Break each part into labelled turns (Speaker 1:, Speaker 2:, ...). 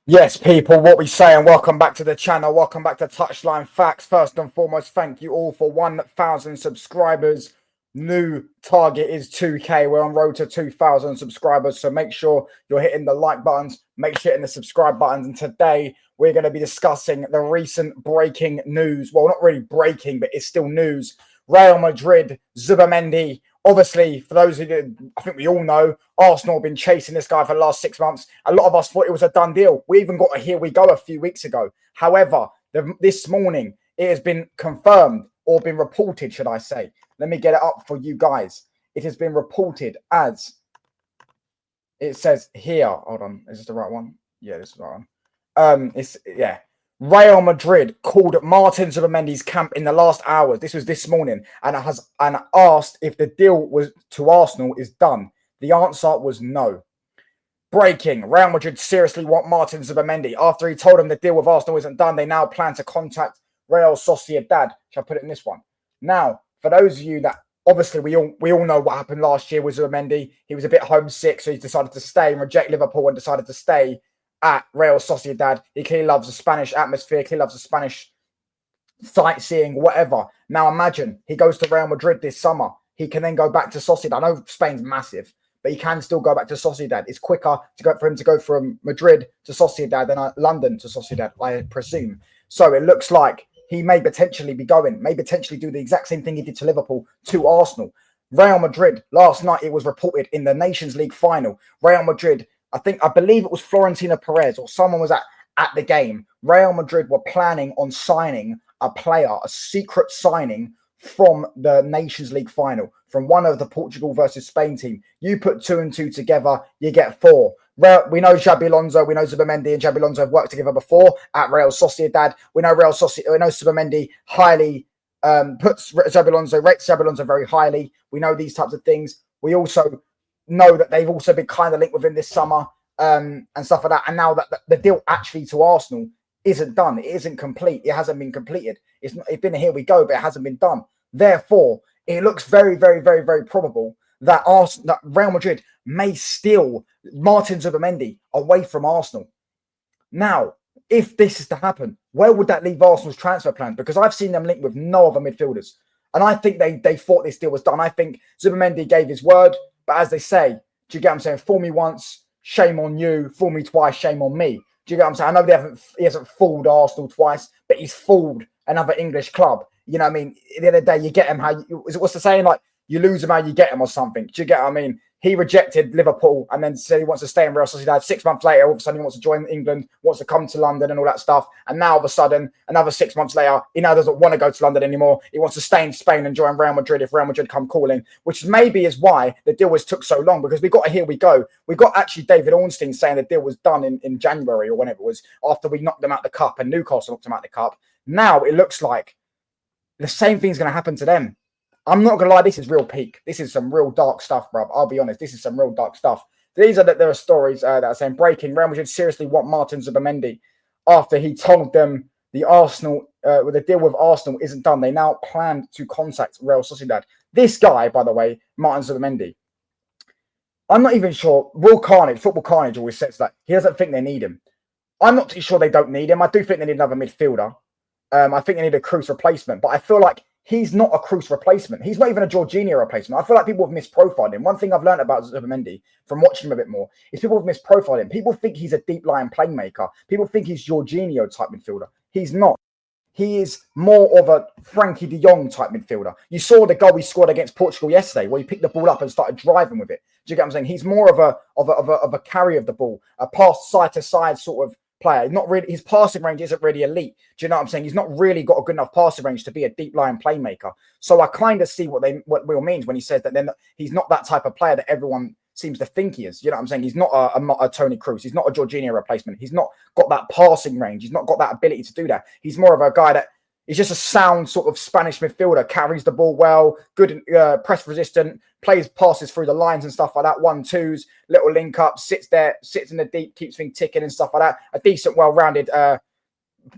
Speaker 1: Yes, people, what we say, and welcome back to the channel. Welcome back to Touchlinefacts. First and foremost, thank you all for 1,000 subscribers. New target is 2K. We're on road to 2,000 subscribers. So make sure you're hitting the like buttons, make sure you're hitting the subscribe buttons. And today we're going to be discussing the recent breaking news. Well, not really breaking, but it's still news. Real Madrid, Zubimendi. Obviously, for those who did, I think we all know, Arsenal have been chasing this guy for the last 6 months. A lot of us thought it was a done deal. We even got a here we go a few weeks ago. However, this morning, it has been confirmed or been reported, should I say. Let me get it up for you guys. It has been reported as, it says here, hold on, is this the right one? Yeah, this is the right one. Real Madrid called Martin Zubimendi's camp in the last hours. This was this morning, and asked if the deal was to Arsenal is done. The answer was no. Breaking: Real Madrid seriously want Martin Zubimendi. After he told them the deal with Arsenal isn't done, they now plan to contact Real Sociedad. Shall I put it in this one? Now, for those of you that obviously we all know what happened last year with Zubimendi. He was a bit homesick, so he decided to stay and reject Liverpool and decided to stay at Real Sociedad. He clearly loves the Spanish atmosphere, clearly loves the Spanish sightseeing, whatever. Now imagine he goes to Real Madrid this summer. He can then go back to Sociedad. I know Spain's massive, but he can still go back to Sociedad. It's quicker for him to go from Madrid to Sociedad than London to Sociedad, I presume. So it looks like he may potentially be going, may potentially do the exact same thing he did to Liverpool to Arsenal. Real Madrid, last night it was reported in the Nations League final, Real Madrid, I believe it was Florentino Perez or someone was at the game. Real Madrid were planning on signing a player, a secret signing from the Nations League final, from one of the Portugal versus Spain team. You put 2 and 2 together, you get 4. We know Xabi Alonso, we know Zubimendi and Xabi Alonso have worked together before at Real Sociedad. We know Zubimendi highly rates Xabi Alonso very highly. We know these types of things. We also know that they've also been kind of linked with him this summer and stuff like that. And now that the deal actually to Arsenal isn't done, it isn't complete, it hasn't been completed. It's been a here we go, but it hasn't been done. Therefore, it looks very, very, very, very probable that Real Madrid may steal Martin Zubimendi away from Arsenal. Now, if this is to happen, where would that leave Arsenal's transfer plans? Because I've seen them linked with no other midfielders. And I think they thought this deal was done. I think Zubimendi gave his word. But as they say, do you get what I'm saying? Fool me once, shame on you. Fool me twice, shame on me. Do you get what I'm saying? I know he hasn't fooled Arsenal twice, but he's fooled another English club. You know what I mean? At the end of the day, you get him what's the saying? Like, you lose him how you get him or something. Do you get what I mean? He rejected Liverpool and then said he wants to stay in Real Sociedad. 6 months later, all of a sudden he wants to join England, wants to come to London and all that stuff. And now all of a sudden, another 6 months later, he now doesn't want to go to London anymore. He wants to stay in Spain and join Real Madrid if Real Madrid come calling, which maybe is why the deal took so long, because we got a here we go. We got actually David Ornstein saying the deal was done in January or whenever it was, after we knocked them out the cup and Newcastle knocked them out the cup. Now it looks like the same thing's going to happen to them. I'm not going to lie, this is real peak. This is some real dark stuff, bro. I'll be honest, this is some real dark stuff. There are stories that are saying breaking. Real Madrid seriously want Martin Zubimendi after he told them the deal with Arsenal isn't done. They now plan to contact Real Sociedad. This guy, by the way, Martin Zubimendi, I'm not even sure. Football Carnage always says that he doesn't think they need him. I'm not too sure they don't need him. I do think they need another midfielder. I think they need a Cruz replacement, but I feel like he's not a Cruz replacement. He's not even a Jorginho replacement. I feel like people have misprofiled him. One thing I've learned about Zubimendi from watching him a bit more is people have misprofiled him. People think he's a deep-lying playmaker. People think he's Jorginho type midfielder. He's not. He is more of a Frankie de Jong type midfielder. You saw the goal he scored against Portugal yesterday, where he picked the ball up and started driving with it. Do you get what I'm saying? He's more of a carry of the ball, a pass side to side sort of player. Not really, his passing range isn't really elite. Do you know what I'm saying? He's not really got a good enough passing range to be a deep lying playmaker. So I kind of see what Will means when he says that he's not that type of player that everyone seems to think he is. You know what I'm saying? He's not a Toni Kroos. He's not a Jorginho replacement. He's not got that passing range. He's not got that ability to do that. He's more of a guy that is just a sound sort of Spanish midfielder, carries the ball well, good press resistant, plays passes through the lines and stuff like that, 1-2s, little link up, sits in the deep, keeps things ticking and stuff like that. A decent, well-rounded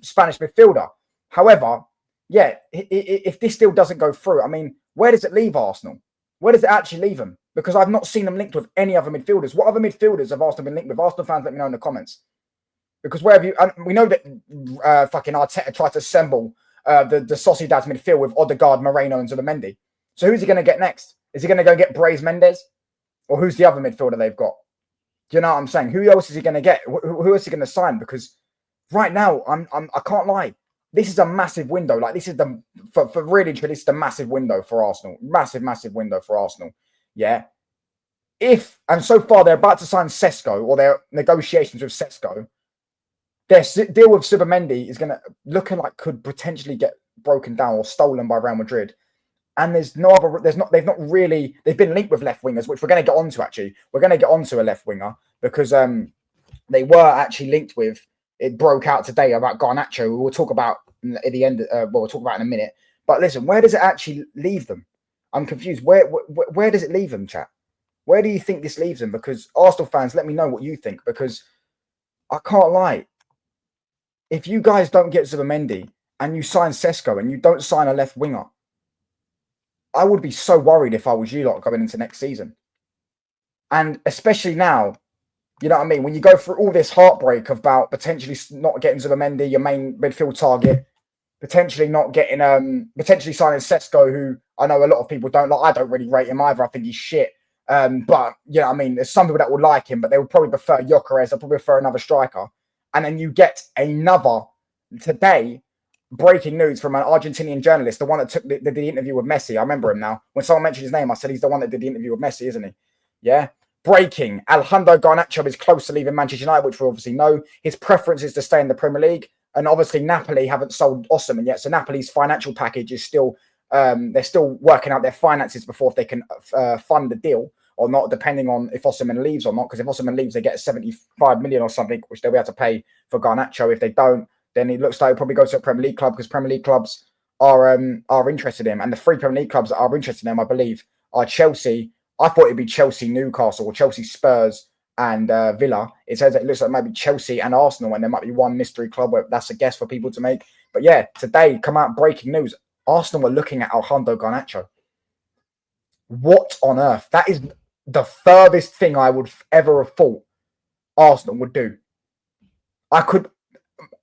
Speaker 1: Spanish midfielder. However, yeah, if this deal doesn't go through, I mean, where does it leave Arsenal? Where does it actually leave them? Because I've not seen them linked with any other midfielders. What other midfielders have Arsenal been linked with? Arsenal fans, let me know in the comments. Because where have you? We know that fucking Arteta tried to assemble the Sociedad's midfield with Odegaard, Moreno, and Zubimendi. So who's he going to get next? Is he going to go get Brais Mendes, or who's the other midfielder they've got? Do you know what I'm saying? Who else is he going to get? Who else is he going to sign? Because right now, I can't lie. This is a massive window. Like, this is for really, this is the massive window for Arsenal. Massive window for Arsenal. Yeah. And so far they're about to sign Sesko, or their negotiations with Sesko. Their deal with Zubimendi is looking like could potentially get broken down or stolen by Real Madrid. And they've been linked with left wingers, which we're going to get onto actually. We're going to get onto a left winger because they were actually linked with. It broke out today about Garnacho. We'll talk about at the end. We'll talk about in a minute. But listen, where does it actually leave them? I'm confused. Where does it leave them, chat? Where do you think this leaves them? Because Arsenal fans, let me know what you think. Because I can't lie. If you guys don't get Zubimendi and you sign Sesko and you don't sign a left winger, I would be so worried if I was you lot going into next season. And especially now, you know what I mean? When you go through all this heartbreak about potentially not getting Zubimendi, your main midfield target, potentially not getting, potentially signing Sesko, who I know a lot of people don't like. I don't really rate him either. I think he's shit. But, you know what I mean? There's some people that would like him, but they would probably prefer Gyökeres. They'll probably prefer another striker. And then you get another, today, breaking news from an Argentinian journalist, the one that did the interview with Messi. I remember him now. When someone mentioned his name, I said he's the one that did the interview with Messi, isn't he? Yeah. Breaking. Alejandro Garnacho is close to leaving Manchester United, which we obviously know. His preference is to stay in the Premier League. And obviously Napoli haven't sold Osimhen yet. So Napoli's financial package is still, they're still working out their finances before if they can fund the deal or not, depending on if Osimhen leaves or not. Because if Osimhen leaves, they get 75 million or something, which they'll be able to pay for Garnacho. If they don't, then it looks like he'll probably go to a Premier League club because Premier League clubs are interested in him. And the 3 Premier League clubs that are interested in him, I believe, are Chelsea. I thought it'd be Chelsea, Newcastle, or Chelsea, Spurs, and Villa. It says it looks like maybe Chelsea and Arsenal, and there might be one mystery club where that's a guess for people to make. But yeah, today, come out breaking news. Arsenal were looking at Alejandro Garnacho. What on earth? That is the furthest thing I would ever have thought Arsenal would do.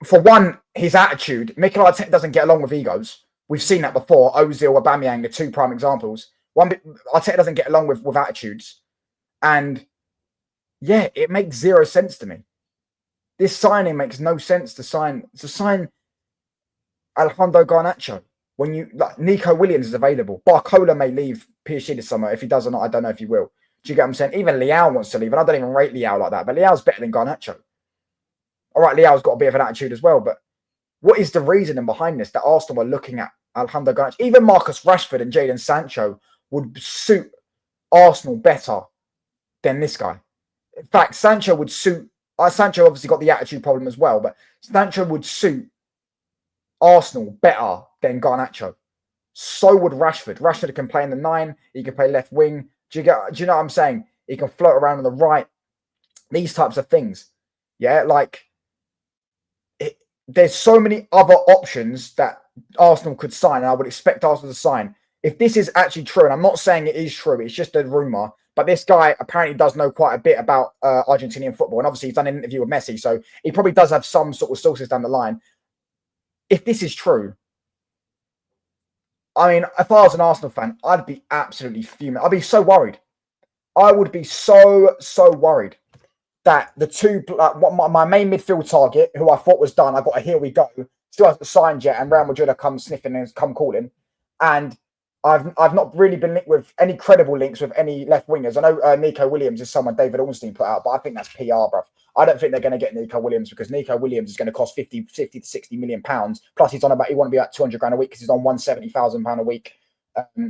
Speaker 1: For one, his attitude. Mikel Arteta doesn't get along with egos. We've seen that before. Ozil, Aubameyang, the 2 prime examples. Arteta doesn't get along with attitudes. And yeah, it makes 0 sense to me. This signing makes no sense to sign Alejandro Garnacho. When Nico Williams is available. Barcola may leave PSG this summer. If he does or not, I don't know if he will. Do you get what I'm saying? Even Leao wants to leave. And I don't even rate Leao like that. But Leao's better than Garnacho. All right, Leao's got a bit of an attitude as well. But what is the reasoning behind this that Arsenal are looking at Alejandro Garnacho? Even Marcus Rashford and Jadon Sancho would suit Arsenal better than this guy. In fact, Sancho would suit... Sancho obviously got the attitude problem as well. But Sancho would suit Arsenal better than Garnacho. So would Rashford. Rashford can play in the 9. He can play left wing. Do you know what I'm saying? He can float around on the right. These types of things. Yeah, like... There's so many other options that Arsenal could sign, and I would expect Arsenal to sign. If this is actually true, and I'm not saying it is true, it's just a rumour, but this guy apparently does know quite a bit about Argentinian football, and obviously he's done an interview with Messi, so he probably does have some sort of sources down the line. If this is true, I mean, if I was an Arsenal fan, I'd be absolutely fuming. I'd be so worried. I would be so worried that the 2, my main midfield target, who I thought was done, I got a here we go, still hasn't signed yet, and Real Madrid have come sniffing and come calling. And I've not really been linked with any credible links with any left wingers. I know Nico Williams is someone David Ornstein put out, but I think that's PR, bruv. I don't think they're going to get Nico Williams because Nico Williams is going to cost 50 to 60 million pounds. Plus, he want to be at 200 grand a week because he's on £170,000 a week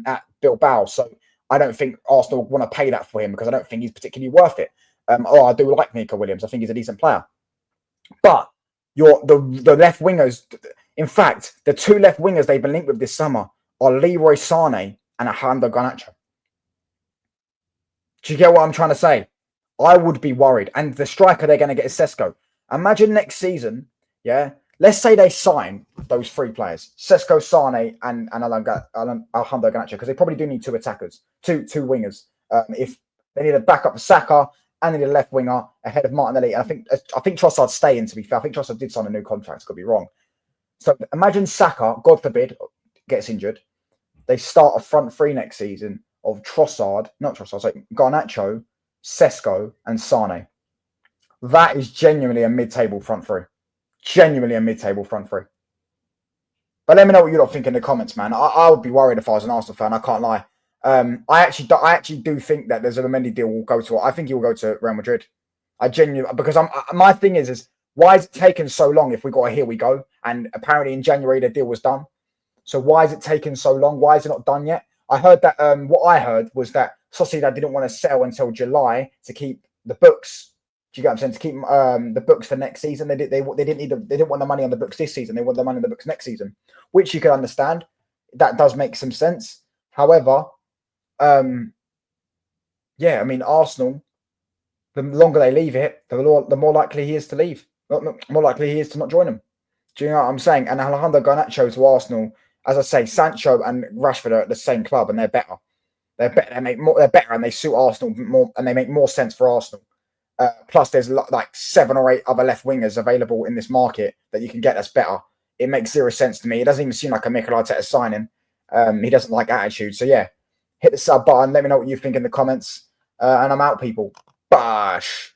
Speaker 1: at Bilbao. So I don't think Arsenal want to pay that for him because I don't think he's particularly worth it. I do like Nico Williams. I think he's a decent player. But the left wingers, in fact, the 2 left wingers they've been linked with this summer are Leroy Sané and Alejandro Garnacho. Do you get what I'm trying to say? I would be worried. And the striker they're going to get is Sesko. Imagine next season, yeah? Let's say they sign those 3 players, Sesko, Sané, and Alejandro Garnacho, because they probably do need 2 attackers, two wingers. If they need a backup for Saka and need a left winger ahead of Martinelli. And I think Trossard's staying, to be fair. I think Trossard did sign a new contract. I could be wrong. So imagine Saka, God forbid, gets injured. They start a front three next season of Garnacho, Sesko, and Sane. That is genuinely a mid-table front three. Genuinely a mid-table front three. But let me know what you lot think in the comments, man. I would be worried if I was an Arsenal fan. I can't lie. I actually do think that the Zubimendi deal will go to. I think he will go to Real Madrid. I genuinely, because my thing is why is it taking so long? If we got a here we go, and apparently in January the deal was done. So why is it taking so long? Why is it not done yet? I heard that. What I heard was that Sociedad didn't want to sell until July to keep the books. Do you get what I'm saying? To keep the books for next season. They didn't want the money on the books this season. They want the money on the books next season, which you can understand. That does make some sense. However, yeah, I mean, Arsenal, the longer they leave it, the more likely he is to leave. More likely he is to not join them. Do you know what I'm saying? And Alejandro Garnacho to Arsenal, as I say, Sancho and Rashford are at the same club, and they're better. They're better. They're better, and they suit Arsenal more, and they make more sense for Arsenal. Plus, there's like 7 or 8 other left wingers available in this market that you can get that's better. It makes zero sense to me. It doesn't even seem like a Mikel Arteta signing. He doesn't like attitude. So yeah, hit the sub button. Let me know what you think in the comments. And I'm out, people. Bash.